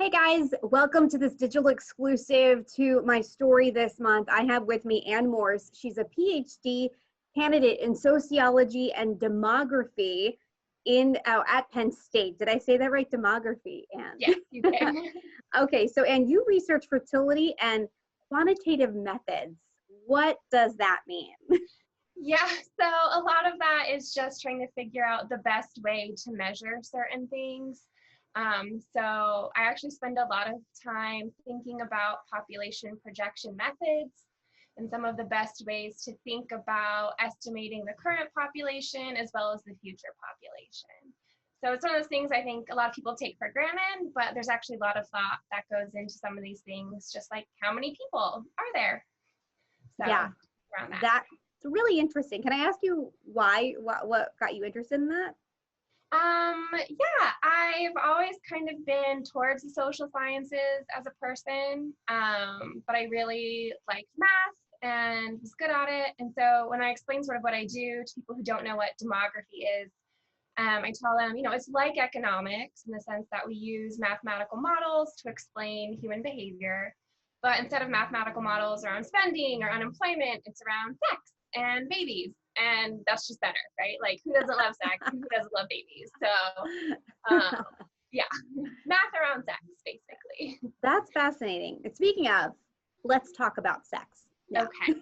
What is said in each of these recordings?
Hey guys, welcome to this digital exclusive to my story this month. I have with me Ann Morse. She's a PhD candidate in sociology and demography at Penn State. Did I say that right? Demography, Ann? Yes, you did. Okay, so Ann, you research fertility and quantitative methods. What does that mean? Yeah, so a lot of that is just trying to figure out the best way to measure certain things. So I actually spend a lot of time thinking about population projection methods and some of the best ways to think about estimating the current population as well as the future population. So it's one of those things I think a lot of people take for granted, but there's actually a lot of thought that goes into some of these things, just like how many people are there? So Yeah, around that. that's really interesting. Can I ask you why? What got you interested in that? Yeah, I've always kind of been towards the social sciences as a person, but I really liked math and was good at it. And so when I explain sort of what I do to people who don't know what demography is, I tell them, it's like economics in the sense that we use mathematical models to explain human behavior. But instead of mathematical models around spending or unemployment, it's around sex and babies. And that's just better, right? Like, who doesn't love sex and who doesn't love babies? So, yeah, math around sex, basically. That's fascinating. And speaking of, let's talk about sex. Now. Okay.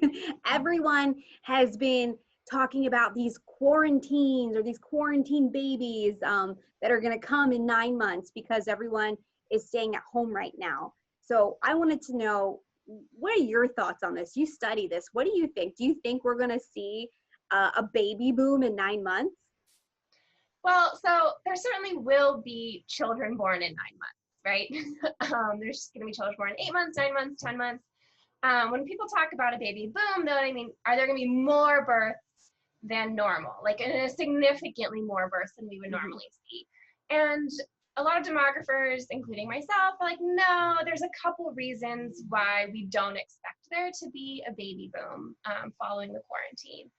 Everyone has been talking about these quarantines or these quarantine babies that are going to come in 9 months because everyone is staying at home right now. So I wanted to know, what are your thoughts on this? You study this. What do you think? Do you think we're going to see a baby boom in 9 months? Well, so there certainly will be children born in 9 months, right? There's going to be children born in 8 months, 9 months, 10 months. When people talk about a baby boom, though, I mean, are there going to be more births than normal? Like, significantly more births than we would normally see. And a lot of demographers, including myself, are like, no, there's a couple reasons why we don't expect there to be a baby boom following the quarantine.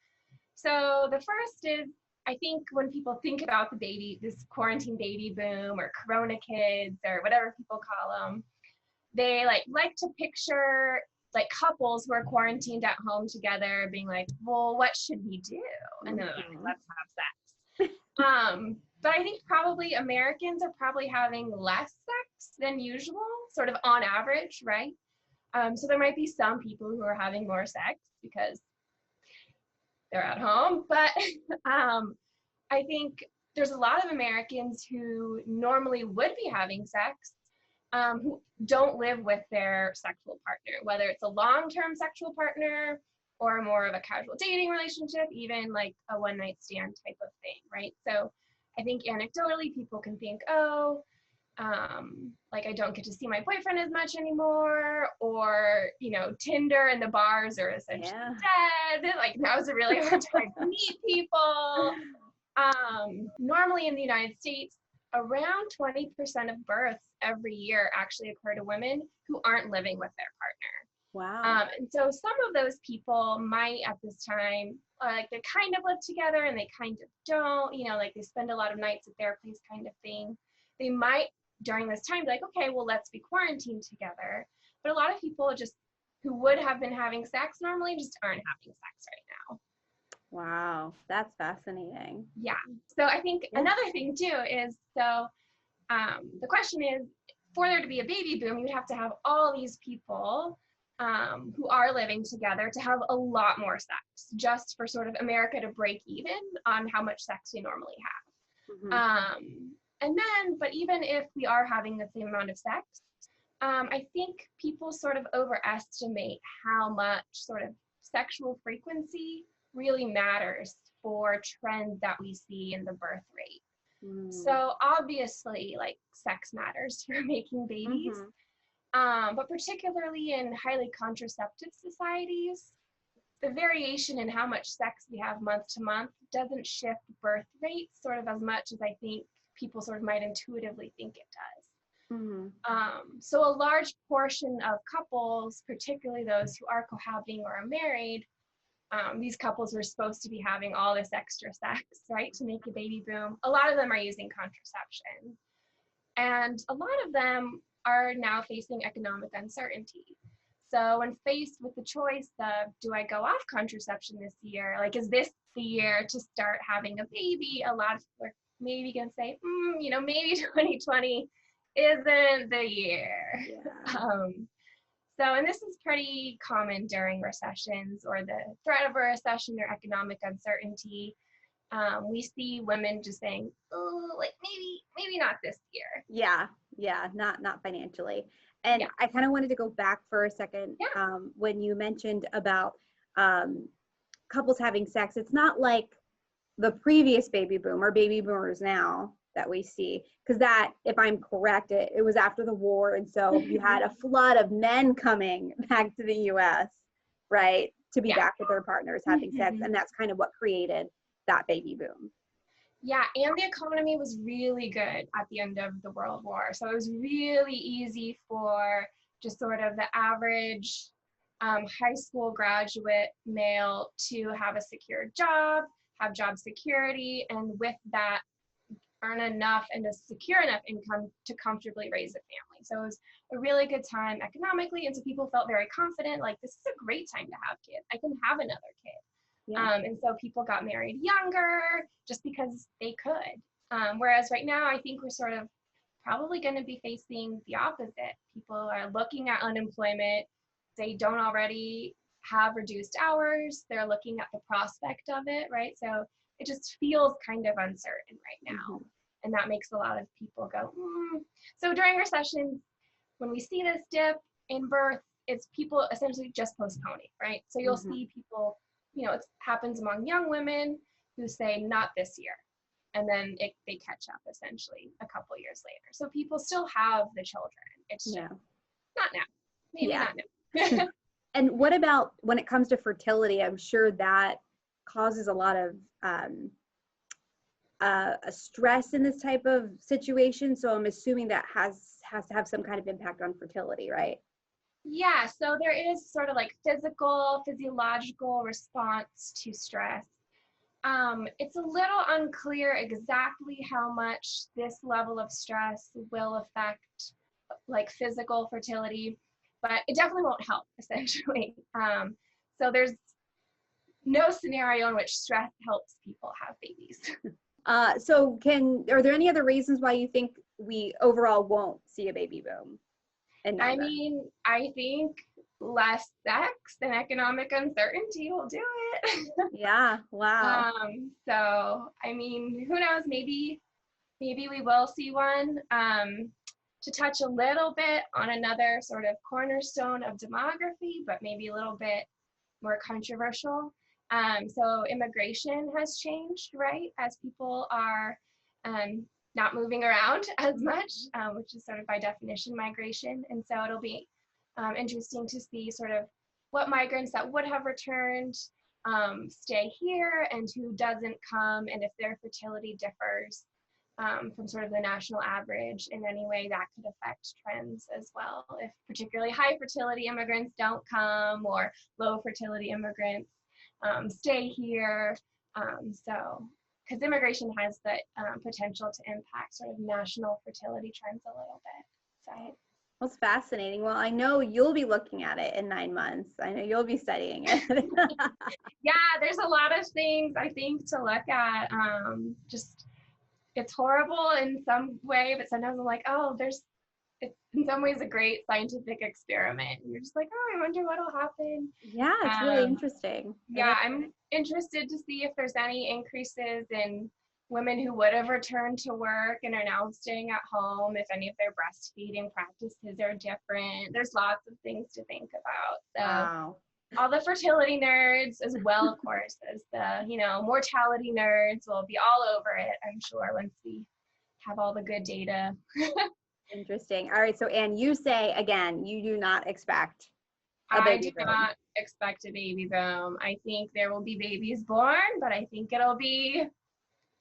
So the first is, I think when people think about this quarantine baby boom or corona kids or whatever people call them, they like to picture like couples who are quarantined at home together being like, well, what should we do? And then like, let's have sex. But I think probably Americans are probably having less sex than usual, sort of on average, right? So there might be some people who are having more sex because they're at home, but I think there's a lot of Americans who normally would be having sex who don't live with their sexual partner, whether it's a long-term sexual partner or more of a casual dating relationship, even like a one-night stand type of thing, right? So I think anecdotally people can think, oh, like I don't get to see my boyfriend as much anymore, or Tinder and the bars are essentially dead. Like now's a really hard time to meet people. Normally in the United States, around 20% of births every year actually occur to women who aren't living with their partner. Wow. And so some of those people might at this time, like they kind of live together and they kind of don't, like they spend a lot of nights at their place kind of thing. They might during this time be like, okay, well, let's be quarantined together. But a lot of people just who would have been having sex normally just aren't having sex right now. Wow, that's fascinating. Yeah. So I think another thing too is, so the question is, for there to be a baby boom, you would have to have all these people who are living together to have a lot more sex, just for sort of America to break even on how much sex we normally have. But even if we are having the same amount of sex, I think people sort of overestimate how much sort of sexual frequency really matters for trends that we see in the birth rate. So obviously, like, sex matters for making babies, but particularly in highly contraceptive societies, the variation in how much sex we have month to month doesn't shift birth rates sort of as much as I think people sort of might intuitively think it does. So a large portion of couples, particularly those who are cohabiting or are married, these couples are supposed to be having all this extra sex, right, to make a baby boom. A lot of them are using contraception. And a lot of them are now facing economic uncertainty. So when faced with the choice of, do I go off contraception this year? Like, is this the year to start having a baby? A lot of people are maybe going to say, maybe 2020 isn't the year. Yeah. And this is pretty common during recessions or the threat of a recession or economic uncertainty. We see women just saying, oh, like maybe not this year. Yeah, not financially. And I kind of wanted to go back for a second. When you mentioned about couples having sex, it's not like the previous baby boom or baby boomers now that we see, because that, if I'm correct, it was after the war, and so you had a flood of men coming back to the US, right, to be back with their partners having sex, and that's kind of what created that baby boom. Yeah, and the economy was really good at the end of the World War. So it was really easy for just sort of the average high school graduate male to have a secure job, have job security, and with that, earn enough and a secure enough income to comfortably raise a family. So it was a really good time economically, and so people felt very confident, like, this is a great time to have kids. I can have another kid. And so people got married younger just because they could. Whereas right now, I think we're sort of probably going to be facing the opposite. People are looking at unemployment. They don't already have reduced hours. They're looking at the prospect of it, right? So it just feels kind of uncertain right now. And that makes a lot of people go, So during recessions, when we see this dip in birth, it's people essentially just postponing, right? So you'll see people, it happens among young women who say, not this year. And then they catch up essentially a couple years later. So people still have the children. It's just not now. Maybe not now. And what about when it comes to fertility? I'm sure that causes a lot of a stress in this type of situation. So I'm assuming that has to have some kind of impact on fertility, right? Yeah, so there is sort of like physiological response to stress. It's a little unclear exactly how much this level of stress will affect like physical fertility, but it definitely won't help, essentially. So there's no scenario in which stress helps people have babies. Are there any other reasons why you think we overall won't see a baby boom? I think less sex and economic uncertainty will do it. Yeah, wow. So, who knows, maybe we will see one. To touch a little bit on another sort of cornerstone of demography, but maybe a little bit more controversial. So immigration has changed, right? As people are not moving around as much, which is sort of by definition migration. And so it'll be interesting to see sort of what migrants that would have returned stay here and who doesn't come, and if their fertility differs from sort of the national average in any way, that could affect trends as well. If particularly high fertility immigrants don't come, or low fertility immigrants stay here. Because immigration has the potential to impact sort of national fertility trends a little bit. So. Well, it's fascinating. Well, I know you'll be looking at it in 9 months. I know you'll be studying it. Yeah, there's a lot of things I think to look at. It's horrible in some way, but sometimes I'm like, it's in some ways a great scientific experiment. And you're just like, I wonder what'll happen. Yeah, it's really interesting. Yeah, I'm interested to see if there's any increases in women who would have returned to work and are now staying at home, if any of their breastfeeding practices are different. There's lots of things to think about. So wow. All the fertility nerds, as well, of course, as the, mortality nerds will be all over it, I'm sure, once we have all the good data. Interesting. All right. So, Anne, you say, again, you do not expect a baby boom. I do not expect a baby boom. I think there will be babies born, but I think it'll be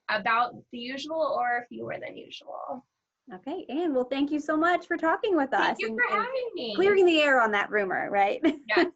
about the usual or fewer than usual. Okay, Anne, well, thank you so much for talking with us. Thank you for having me. Clearing the air on that rumor, right? Yes.